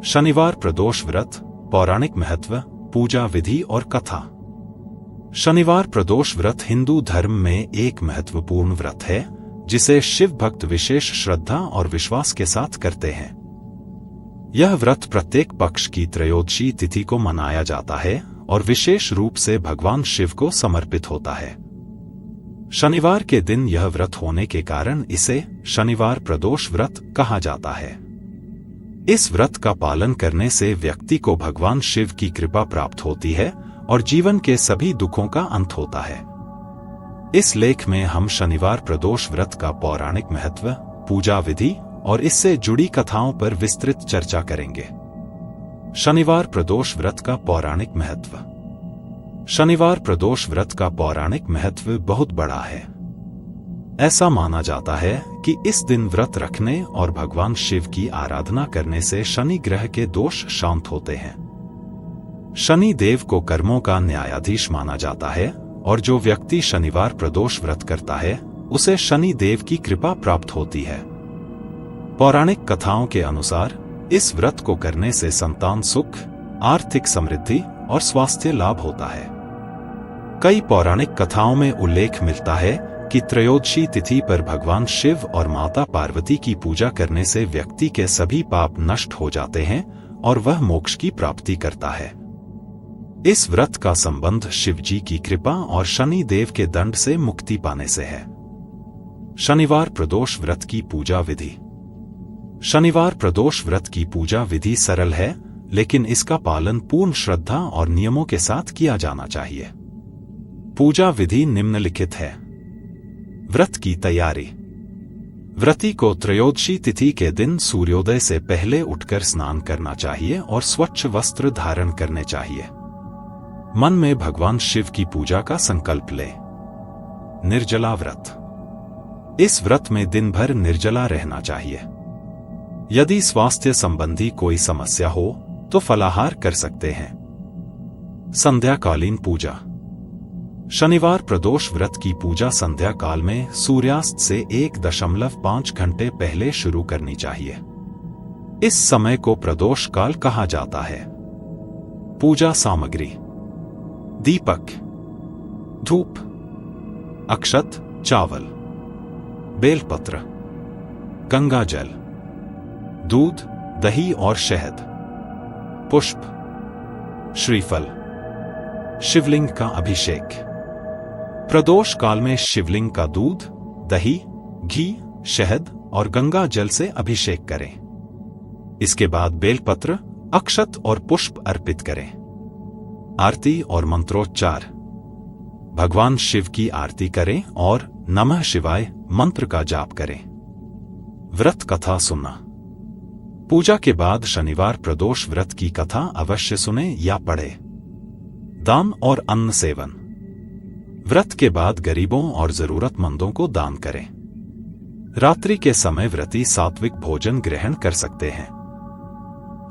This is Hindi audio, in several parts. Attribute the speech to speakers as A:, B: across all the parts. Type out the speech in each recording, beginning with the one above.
A: शनिवार प्रदोष व्रत, पौराणिक महत्व, पूजा विधि और कथा। शनिवार प्रदोष व्रत हिंदू धर्म में एक महत्वपूर्ण व्रत है जिसे शिव भक्त विशेष श्रद्धा और विश्वास के साथ करते हैं। यह व्रत प्रत्येक पक्ष की त्रयोदशी तिथि को मनाया जाता है और विशेष रूप से भगवान शिव को समर्पित होता है। शनिवार के दिन यह व्रत होने के कारण इसे शनिवार प्रदोष व्रत कहा जाता है। इस व्रत का पालन करने से व्यक्ति को भगवान शिव की कृपा प्राप्त होती है और जीवन के सभी दुखों का अंत होता है। इस लेख में हम शनिवार प्रदोष व्रत का पौराणिक महत्व, पूजा विधि और इससे जुड़ी कथाओं पर विस्तृत चर्चा करेंगे। शनिवार प्रदोष व्रत का पौराणिक महत्व। शनिवार प्रदोष व्रत का पौराणिक महत्व बहुत बड़ा है। ऐसा माना जाता है कि इस दिन व्रत रखने और भगवान शिव की आराधना करने से शनि ग्रह के दोष शांत होते हैं। शनि देव को कर्मों का न्यायाधीश माना जाता है और जो व्यक्ति शनिवार प्रदोष व्रत करता है उसे शनि देव की कृपा प्राप्त होती है। पौराणिक कथाओं के अनुसार इस व्रत को करने से संतान सुख, आर्थिक समृद्धि और स्वास्थ्य लाभ होता है। कई पौराणिक कथाओं में उल्लेख मिलता है कि त्रयोदशी तिथि पर भगवान शिव और माता पार्वती की पूजा करने से व्यक्ति के सभी पाप नष्ट हो जाते हैं और वह मोक्ष की प्राप्ति करता है। इस व्रत का संबंध शिव जी की कृपा और शनि देव के दंड से मुक्ति पाने से है। शनिवार प्रदोष व्रत की पूजा विधि। शनिवार प्रदोष व्रत की पूजा विधि सरल है, लेकिन इसका पालन पूर्ण श्रद्धा और नियमों के साथ किया जाना चाहिए। पूजा विधि निम्नलिखित है। व्रत की तैयारी। व्रती को त्रयोदशी तिथि के दिन सूर्योदय से पहले उठकर स्नान करना चाहिए और स्वच्छ वस्त्र धारण करने चाहिए। मन में भगवान शिव की पूजा का संकल्प ले। निर्जला व्रत। इस व्रत में दिन भर निर्जला रहना चाहिए। यदि स्वास्थ्य संबंधी कोई समस्या हो तो फलाहार कर सकते हैं। संध्याकालीन पूजा। शनिवार प्रदोष व्रत की पूजा संध्या काल में सूर्यास्त से 1.5 घंटे पहले शुरू करनी चाहिए। इस समय को प्रदोष काल कहा जाता है। पूजा सामग्री। दीपक, धूप, अक्षत, चावल, बेलपत्र, गंगा जल, दूध, दही और शहद, पुष्प, श्रीफल। शिवलिंग का अभिषेक। प्रदोष काल में शिवलिंग का दूध, दही, घी, शहद और गंगा जल से अभिषेक करें। इसके बाद बेलपत्र, अक्षत और पुष्प अर्पित करें। आरती और मंत्रोच्चार। भगवान शिव की आरती करें और नमः शिवाय मंत्र का जाप करें। व्रत कथा सुनना। पूजा के बाद शनिवार प्रदोष व्रत की कथा अवश्य सुने या पढ़े। दान और अन्न सेवन। व्रत के बाद गरीबों और जरूरतमंदों को दान करें। रात्रि के समय व्रती सात्विक भोजन ग्रहण कर सकते हैं।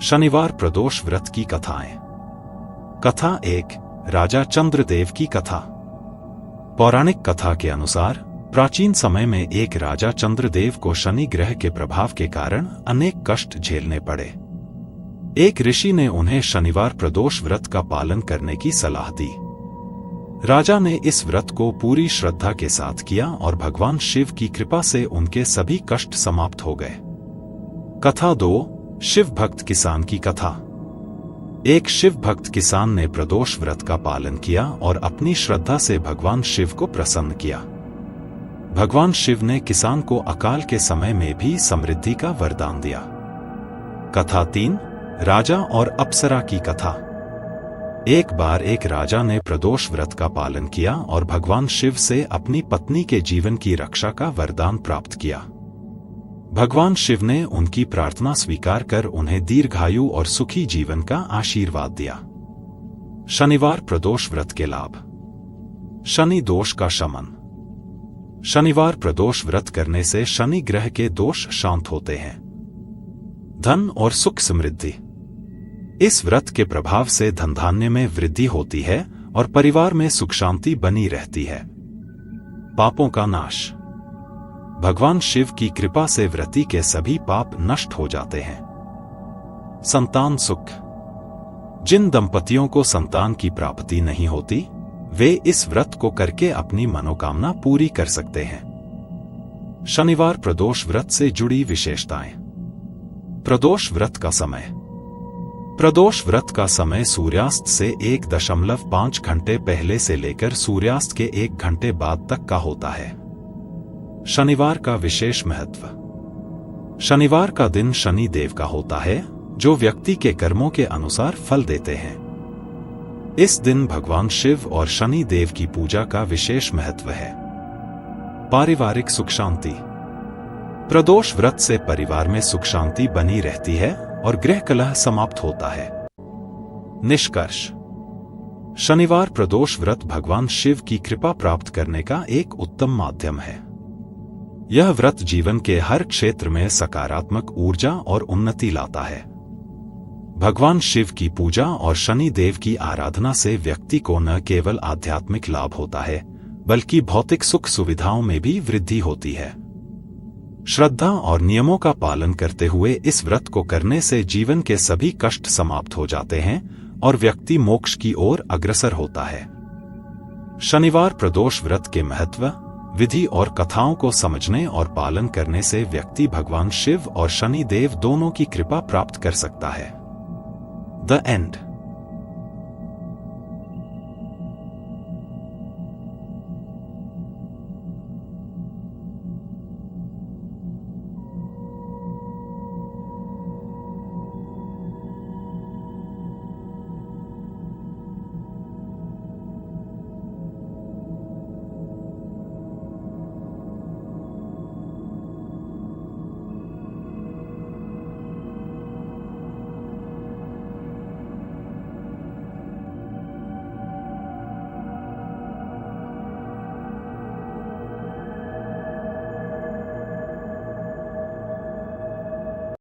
A: शनिवार प्रदोष व्रत की कथाएं। कथा 1। राजा चंद्रदेव की कथा। पौराणिक कथा के अनुसार प्राचीन समय में एक राजा चंद्रदेव को शनि ग्रह के प्रभाव के कारण अनेक कष्ट झेलने पड़े। एक ऋषि ने उन्हें शनिवार प्रदोष व्रत का पालन करने की सलाह दी। राजा ने इस व्रत को पूरी श्रद्धा के साथ किया और भगवान शिव की कृपा से उनके सभी कष्ट समाप्त हो गए। कथा 2। शिव भक्त किसान की कथा। एक शिव भक्त किसान ने प्रदोष व्रत का पालन किया और अपनी श्रद्धा से भगवान शिव को प्रसन्न किया। भगवान शिव ने किसान को अकाल के समय में भी समृद्धि का वरदान दिया। कथा 3। राजा और अप्सरा की कथा। एक बार एक राजा ने प्रदोष व्रत का पालन किया और भगवान शिव से अपनी पत्नी के जीवन की रक्षा का वरदान प्राप्त किया। भगवान शिव ने उनकी प्रार्थना स्वीकार कर उन्हें दीर्घायु और सुखी जीवन का आशीर्वाद दिया। शनिवार प्रदोष व्रत के लाभ। शनि दोष का शमन। शनिवार प्रदोष व्रत करने से शनि ग्रह के दोष शांत होते हैं। धन और सुख समृद्धि। इस व्रत के प्रभाव से धन धान्य में वृद्धि होती है और परिवार में सुख शांति बनी रहती है। पापों का नाश। भगवान शिव की कृपा से व्रती के सभी पाप नष्ट हो जाते हैं। संतान सुख। जिन दंपतियों को संतान की प्राप्ति नहीं होती, वे इस व्रत को करके अपनी मनोकामना पूरी कर सकते हैं। शनिवार प्रदोष व्रत से जुड़ी विशेषताएं। प्रदोष व्रत का समय। प्रदोष व्रत का समय सूर्यास्त से 1.5 घंटे पहले से लेकर सूर्यास्त के 1 घंटे बाद तक का होता है। शनिवार का विशेष महत्व। शनिवार का दिन शनि देव का होता है, जो व्यक्ति के कर्मों के अनुसार फल देते हैं। इस दिन भगवान शिव और शनि देव की पूजा का विशेष महत्व है। पारिवारिक सुख शांति। प्रदोष व्रत से परिवार में सुख शांति बनी रहती है और गृह कलह समाप्त होता है। निष्कर्ष। शनिवार प्रदोष व्रत भगवान शिव की कृपा प्राप्त करने का एक उत्तम माध्यम है। यह व्रत जीवन के हर क्षेत्र में सकारात्मक ऊर्जा और उन्नति लाता है। भगवान शिव की पूजा और शनि देव की आराधना से व्यक्ति को न केवल आध्यात्मिक लाभ होता है, बल्कि भौतिक सुख सुविधाओं में भी वृद्धि होती है। श्रद्धा और नियमों का पालन करते हुए इस व्रत को करने से जीवन के सभी कष्ट समाप्त हो जाते हैं और व्यक्ति मोक्ष की ओर अग्रसर होता है। शनिवार प्रदोष व्रत के महत्व, विधि और कथाओं को समझने और पालन करने से व्यक्ति भगवान शिव और शनि देव दोनों की कृपा प्राप्त कर सकता है। The end.